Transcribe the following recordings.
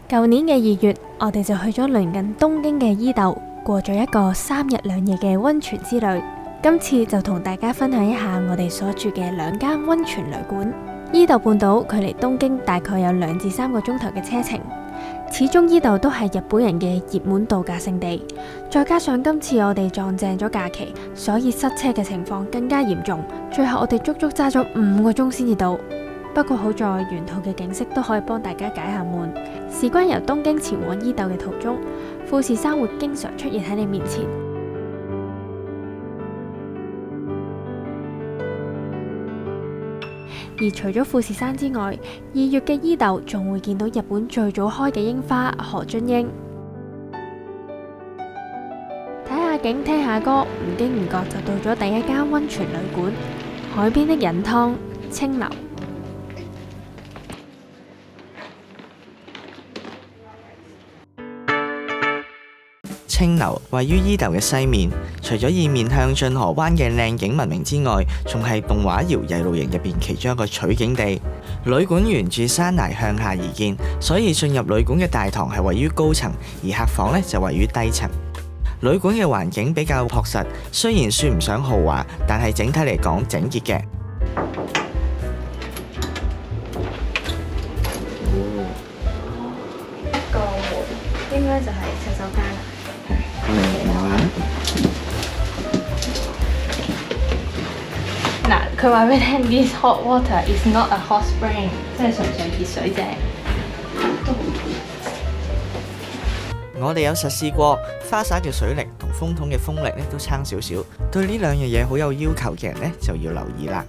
舊年嘅2月，我哋就去咗鄰近東京嘅伊豆，過咗一個3日2夜嘅溫泉之旅。今次就同大家分享一下我哋所住嘅2間溫泉旅館。伊豆半島距離東京大概有2至3個鐘頭嘅車程，始終伊豆都係日本人嘅熱門度假勝地，再加上今次我哋撞正咗假期，所以塞車嘅情況更加嚴重。最後我哋足足揸咗5個鐘先至到。不過好在沿途嘅景色都可以幫大家解下悶。事關由東京前往伊豆嘅途中，富士山會經常出現喺你面前。而除咗富士山之外，2月嘅伊豆仲會見到日本最早開嘅櫻花河津櫻。睇下景，聽下歌，唔經唔覺就到咗第一間溫泉旅館——海邊的隱湯清流。清流位於伊豆嘅西面，除咗以面向進河灣嘅靚景聞名之外，仲係動畫搖曳露營入邊其中一個取景地。旅館沿住山崖向下而建，所以進入旅館嘅大堂係位於高層，而客房呢就位於低層。旅館嘅環境比較樸實，雖然算唔上豪華，但係整體嚟講整潔嘅。一個門應該就係洗手間啦。嗱，佢話俾你聽 ，this hot water is not a hot spring， 即係純粹熱水啫。我哋有實試過，花灑嘅水力同風筒嘅風力咧都差少少，對呢兩樣嘢好有要求嘅人咧就要留意啦。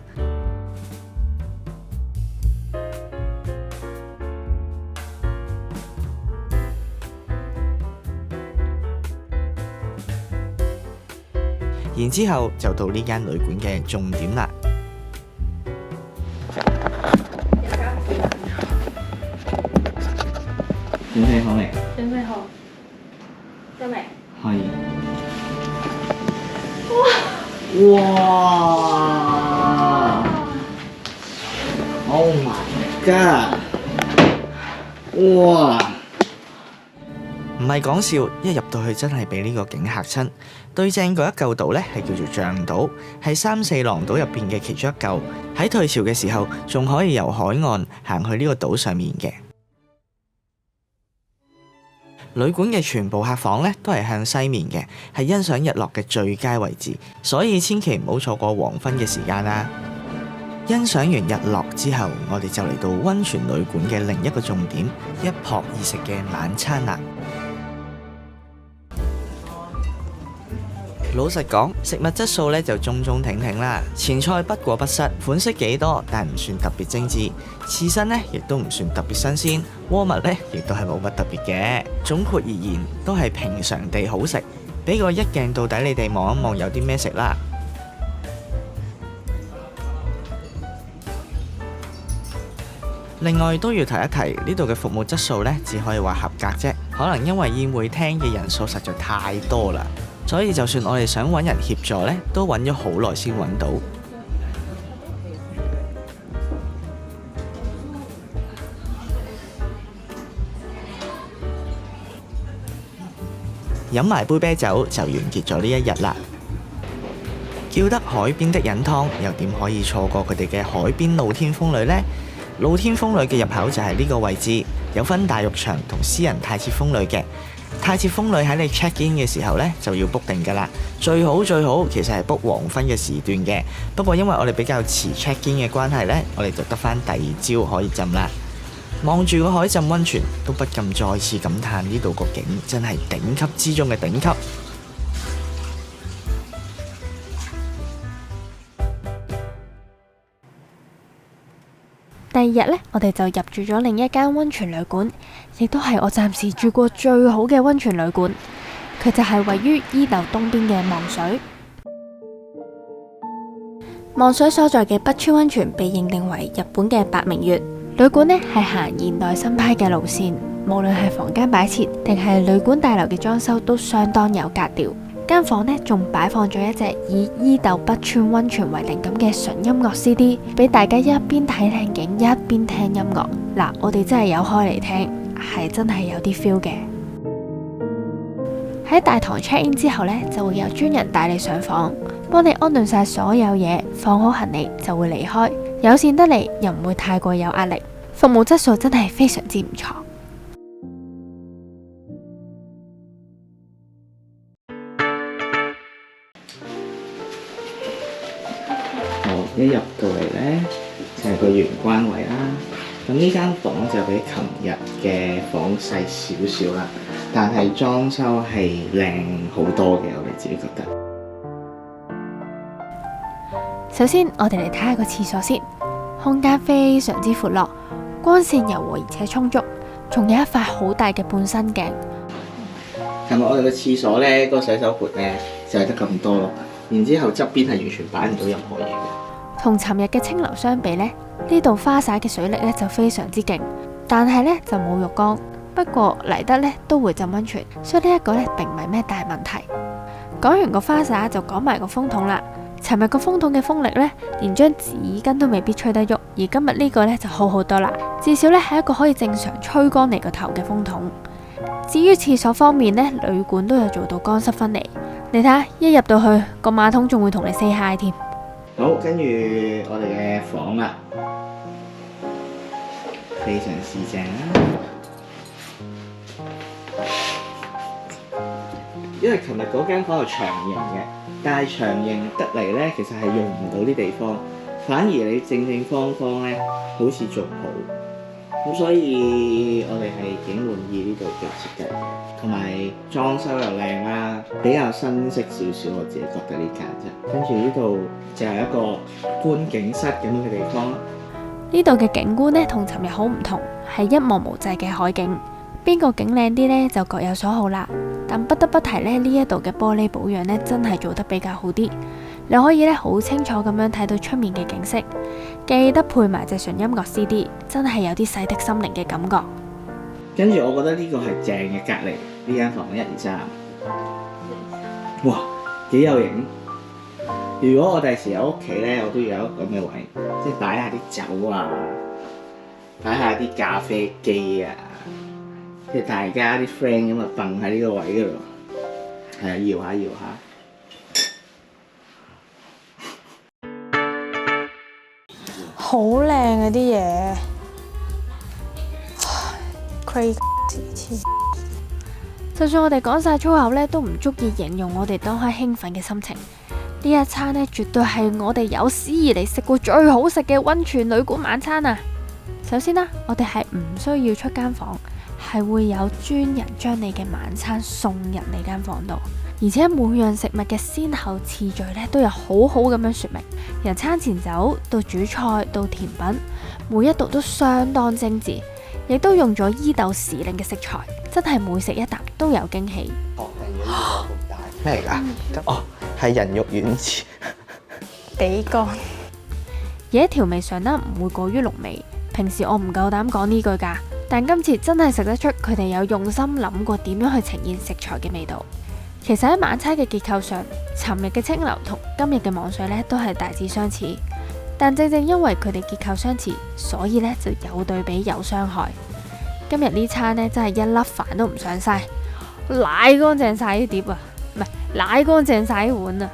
然之後就到呢間旅館嘅重點啦。準備好未？準備好，得未？可以。哇 ！Oh my god！ 哇！唔係講笑，一入到去真係俾呢個景嚇親。對正嗰一嚿島呢係叫做象島，係3、4郎島入邊嘅其中一嚿。喺退潮嘅時候，仲可以由海岸行去呢個島上面嘅。旅館嘅全部客房呢都係向西面嘅，係欣賞日落嘅最佳位置，所以千祈唔好錯過黃昏嘅時間啦。欣賞完日落之後，我哋就嚟到溫泉旅館嘅另一個重點——一撲二食嘅晚餐啦。老實講，食物質素呢就中中挺挺啦，前菜不過不失，款式幾多，但唔算特別精緻，刺身呢亦都唔算特別新鮮，鍋物呢亦都係冇乜特別嘅。總括而言，都係平常地好食。俾個一鏡到底，你哋望一望有啲咩食啦。另外都要提一提，呢度嘅服務質素呢，只可以話合格啫，可能因為宴會廳嘅人數實在太多啦。所以就算我哋想揾人協助呢，都揾咗好耐先揾到。飲埋杯啤酒就完結咗呢一日啦。叫得海邊的隱湯，又點可以錯過佢哋嘅海邊露天風呂呢？露天風呂嘅入口就係呢個位置，有分大浴場同私人太設風呂嘅。太設風呂喺你 check in 嘅時候呢，就要 book 定㗎啦，最好其實係 book 黃昏嘅時段嘅。不過因為我哋比較遲 check in 嘅關係呢，我哋就得返第2朝可以浸啦。望住個海浸溫泉，都不禁再次感嘆呢度個景真係頂級之中嘅頂級。第二日呢，我哋就入住咗另一間溫泉旅館，亦都係我暫時住過最好嘅溫泉旅館。佢就係位於伊豆東邊嘅望水。望水所在嘅北川溫泉被認定為日本嘅百名穴。旅館呢係行現代新派嘅路線，無論係房間擺設定係旅館大樓嘅裝修都相當有格調。間房呢仲擺放咗一隻以伊豆北川溫泉為靈感嘅純音樂 CD， 俾大家一邊睇靚景一邊聽音樂。嗱，我哋真係有開嚟聽，係真係有啲 feel 嘅。喺大堂 check in 之後呢，就會有專人帶你上房，幫你安頓晒所有嘢，放好行李就會離開。友善得嚟，又唔會太過有壓力，服務質素真係非常之唔錯。一入到嚟呢，就係個玄關位啦。咁呢間房就比琴日嘅房細少少啦，但係裝修係靚好多嘅，我哋自己覺得。首先，我哋嚟睇下個廁所先，空間非常之闊落，光線柔和而且充足，仲有一塊好大嘅半身鏡。琴日我哋個廁所呢，個洗手盆呢，就係得咁多咯，然之後側邊係完全擺唔到任何嘢嘅。同尋日嘅清流相比呢，呢度花灑嘅水力呢就非常之勁，但係呢就冇浴缸。不過嚟得呢都會浸溫泉，所以呢一個呢並唔係咩大問題。講完個花灑就講埋個風筒啦。尋日個風筒嘅風力呢，連張紙巾都未必吹得喐，而今日呢個呢就好好多啦，至少呢係一個可以正常吹乾你個頭嘅風筒。至於廁所方面呢，旅館都有做到乾濕分離。你睇下，一入到去個馬桶仲會同你 say hi 添。好，跟住我哋嘅房啦，非常之正啦。因為琴日嗰間房係長形嘅，但係長形得嚟呢，其實係用唔到啲地方，反而你正正方方呢，好似仲好。咁所以我哋係幾滿意呢度嘅設計嘅，同埋裝修又靚啦，比較新式少少，我自己覺得呢間啫。跟住呢度就係一個觀景室咁樣嘅地方。呢度嘅景觀呢，同尋日好唔同，係一望無際嘅海景。邊個景靚啲呢，就各有所好啦。但不得不提呢，呢一度嘅玻璃保養呢，真係做得比較好啲。你可以呢好清楚咁樣睇到出面嘅景色，記得配埋隻純音樂 CD， 真係有啲洗滌心靈嘅感覺。跟住我覺得呢個係正嘅，隔離呢間房1、2、3，哇，幾有型！如果我第時有屋企呢，我都要有一個咁嘅位，即係擺下啲酒啊，擺下啲咖啡機啊，即係大家啲 friend 咁啊，瞓喺呢個位嗰度，係啊，搖下搖下。好靚啊啲嘢 ，crazy！就算我哋講晒粗口呢，都唔足以形容我哋當刻興奮嘅心情。呢一餐呢，絕對係我哋有史以嚟食過最好食嘅溫泉旅館晚餐啊！首先啦，我哋係唔需要出間房，係會有專人將你嘅晚餐送入你間房度。而且每樣食物嘅先後次序咧都有好好咁樣說明，由餐前酒到主菜到甜品，每一道都相當精緻，亦都用咗伊豆時令嘅食材，真係每食一啖都有驚喜。咩嚟㗎？哦，係人肉丸子。比乾。而喺調味上呢，唔會過於濃味。平時我唔夠膽講呢句㗎，但今次真係食得出佢哋有用心諗過點樣去呈現食材嘅味道。其實喺晚餐嘅結構上，尋日嘅清流同今日嘅望水呢都係大致相似，但正正因為佢哋結構相似，所以呢就有對比有傷害。今日呢餐呢真係一粒飯都唔想嘥，舐乾淨晒啲碟啊，唔係舐乾淨晒啲碗啊！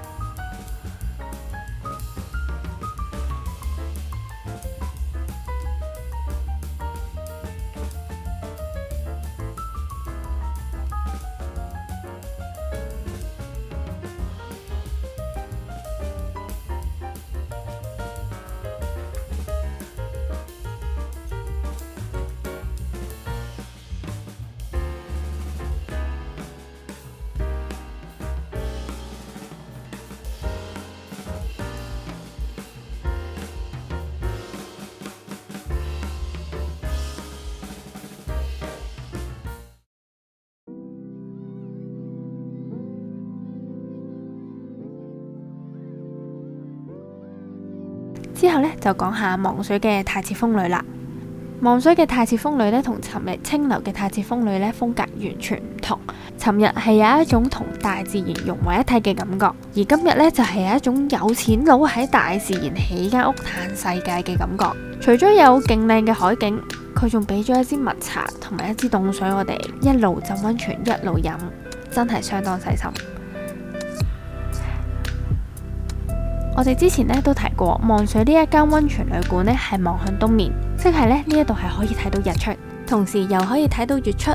之後呢，就講下望水嘅太子風呂啦。望水嘅太子風呂呢，同尋日清流嘅太子風呂呢，風格完全唔同。尋日係有一種同大自然融為一體嘅感覺，而今日呢，就係有一種有錢佬喺大自然起間屋嘆世界嘅感覺。除咗有勁靚嘅海景，佢仲俾咗一支蜜茶同埋一支凍水我哋一路浸溫泉一路飲，真係相當細心。我哋之前呢都提過，望水呢一間溫泉旅館呢係望向東面，即係呢一度係可以睇到日出，同時又可以睇到月出，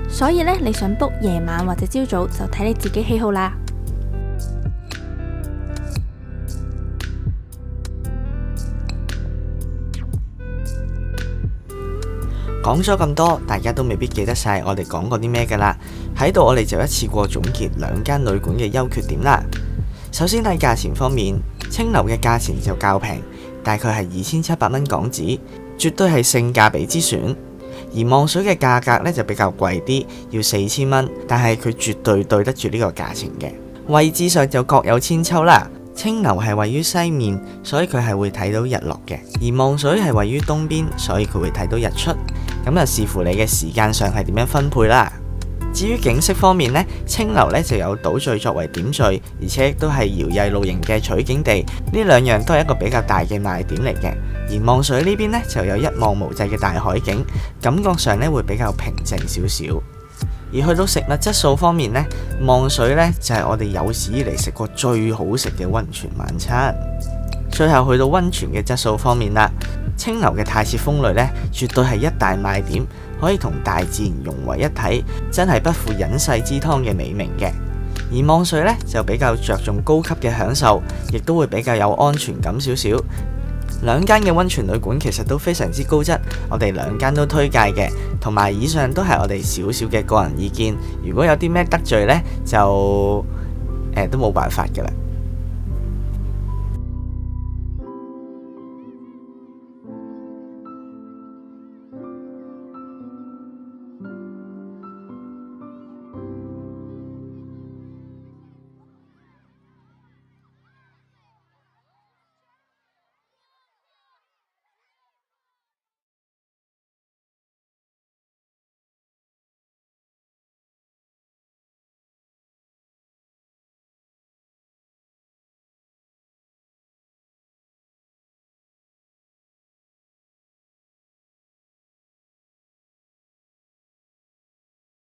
所以呢，你想 book 夜晚或者朝早就睇你自己喜好啦。講咗咁多，大家都未必記得晒我哋講過啲咩噶啦。喺度我哋就一次過總結兩間旅館嘅優缺點啦。首先喺價錢方面，清流嘅價錢就較平，大概係2700蚊港紙，絕對係性價比之選。而望水嘅價格呢就比較貴啲，要4000蚊，但係佢絕對對得住呢個價錢嘅。位置上就各有千秋啦。清流係位於西面，所以佢係會睇到日落嘅；而望水係位於東邊，所以佢會睇到日出。咁就視乎你嘅時間上係點樣分配啦。至於景色方面呢，清流呢就有島嶼作為點綴，而且亦都係搖曳露營嘅取景地，呢兩樣都係一個比較大嘅賣點嚟嘅。而望水呢邊呢，就有一望無際嘅大海景，感覺上呢會比較平靜少少。而去到食物質素方面呢，望水呢就係我哋有史以嚟食過最好食嘅溫泉晚餐。最後去到溫泉嘅質素方面啦，清流嘅太子風呂呢，絕對係一大賣點，可以同大自然融為一體，真係不負隱世之湯嘅美名嘅。而望水呢，就比較着重高級嘅享受，亦都會比較有安全感少少。兩間嘅溫泉旅館其實都非常之高質，我哋兩間都推介嘅，同埋以上都係我哋少少嘅個人意見。如果有啲咩得罪呢，就都冇辦法㗎啦。